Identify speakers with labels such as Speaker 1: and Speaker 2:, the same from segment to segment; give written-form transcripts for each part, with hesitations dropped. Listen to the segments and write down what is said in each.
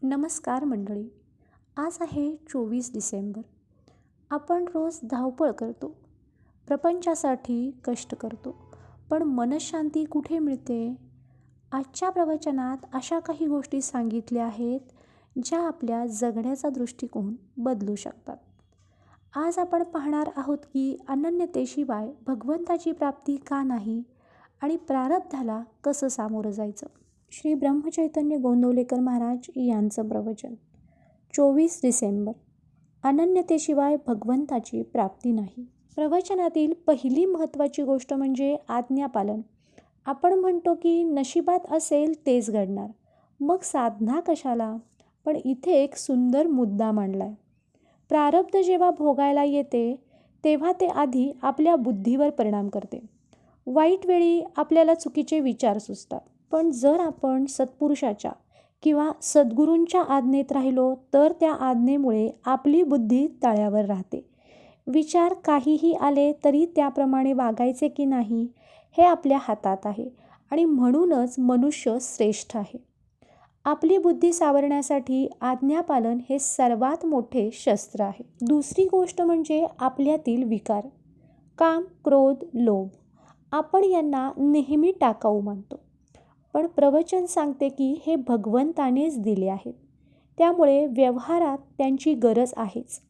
Speaker 1: नमस्कार मंडळी. आज आहे 24 डिसेंबर. आपण रोज धावपळ करतो, प्रपंचासाठी कष्ट करतो, पण मनःशांती कुठे मिळते? आजच्या प्रवचनात अशा काही गोष्टी सांगितल्या आहेत ज्या आपल्या जगण्याचा दृष्टिकोन बदलू शकतात. आज आपण पाहणार आहोत की अनन्यतेशिवाय भगवंताची प्राप्ती का नाही आणि प्रारब्धाला कसं सामोरं जायचं. श्री ब्रह्मचैतन्य गोंदवलेकर महाराज यांचं प्रवचन. 24 डिसेंबर. अनन्यतेशिवाय भगवंताची प्राप्ती नाही. प्रवचनातील पहिली महत्त्वाची गोष्ट म्हणजे आज्ञापालन. आपण म्हणतो की नशिबात असेल तेच घडणार, मग साधना कशाला? पण इथे एक सुंदर मुद्दा मांडलाय. प्रारब्ध जेव्हा भोगायला येते तेव्हा ते आधी आपल्या बुद्धीवर परिणाम करते. वाईट वेळी आपल्याला चुकीचे विचार सुचतात, पण जर आपण सत्पुरुषाच्या किंवा सद्गुरूंच्या आज्ञेत राहिलो तर त्या आज्ञेमुळे आपली बुद्धी तळ्यावर राहते. विचार काहीही आले तरी त्याप्रमाणे वागायचे की नाही हे आपल्या हातात आहे आणि म्हणूनच मनुष्य श्रेष्ठ आहे. आपली बुद्धी सावरण्यासाठी आज्ञापालन हे सर्वात मोठे शस्त्र आहे. दुसरी गोष्ट म्हणजे आपल्यातील विकार, काम, क्रोध, लोभ. आपण यांना नेहमी टाकाऊ मानतो, पण प्रवचन सांगते की हे भगवंतानेच दिले आहेत, त्यामुळे व्यवहारात त्यांची गरज आहेच.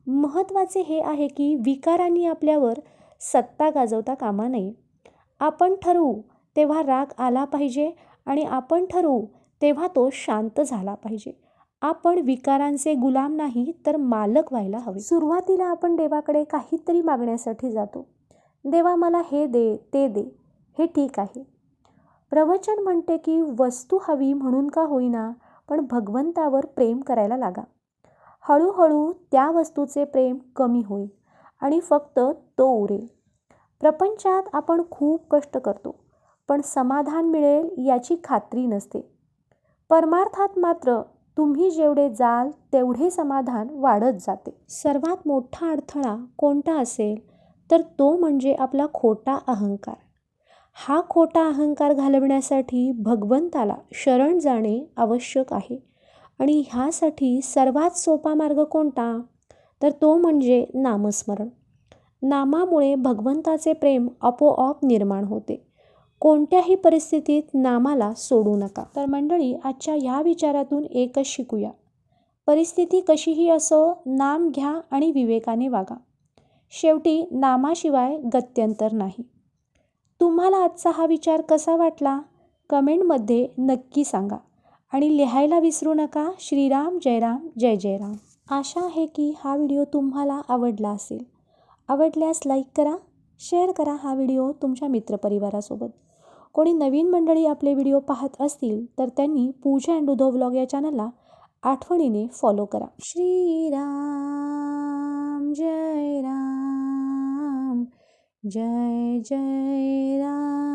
Speaker 1: महत्त्वाचे हे आहे की विकारांनी आपल्यावर सत्ता गाजवता कामा नये. आपण ठरवू तेव्हा राग आला पाहिजे आणि आपण ठरवू तेव्हा तो शांत झाला पाहिजे. आपण विकारांचे गुलाम नाही तर मालक व्हायला हवे. सुरुवातीला आपण देवाकडे काहीतरी मागण्यासाठी जातो. देवा मला हे दे, ते दे. हे ठीक आहे. प्रवचन म्हणते की वस्तू हवी म्हणून का होईना, पण भगवंतावर प्रेम करायला लागा. हळूहळू त्या वस्तूचे प्रेम कमी होईल आणि फक्त तो उरेल. प्रपंचात आपण खूप कष्ट करतो, पण समाधान मिळेल याची खात्री नसते. परमार्थात मात्र तुम्ही जेवढे जाल तेवढे समाधान वाढत जाते. सर्वात मोठा अडथळा कोणता असेल तर तो म्हणजे आपला खोटा अहंकार. हा खोटा अहंकार घालवण्यासाठी भगवंताला शरण जाणे आवश्यक आहे आणि ह्यासाठी सर्वात सोपा मार्ग कोणता तर तो म्हणजे नामस्मरण. नामामुळे भगवंताचे प्रेम आपोआप निर्माण होते. कोणत्याही परिस्थितीत नामाला सोडू नका. तर मंडळी, आजच्या ह्या विचारातून एकच शिकूया. परिस्थिती कशीही असो, नाम घ्या आणि विवेकाने वागा. शेवटी नामाशिवाय गत्यंतर नाही. तुम्हाला आजचा हा विचार कसा वाटला कमेंटमध्ये नक्की सांगा आणि लिहायला विसरू नका. श्रीराम जय राम जय जय राम. आशा आहे की हा व्हिडिओ तुम्हाला आवडला असेल. आवडल्यास लाईक करा, शेअर करा हा व्हिडिओ तुमच्या मित्रपरिवारासोबत. कोणी नवीन मंडळी आपले व्हिडिओ पाहत असतील तर त्यांनी पूजा अँड उद्धव व्लॉग या चॅनलला आठवणीने फॉलो करा. श्रीराम जय राम जय जय राम.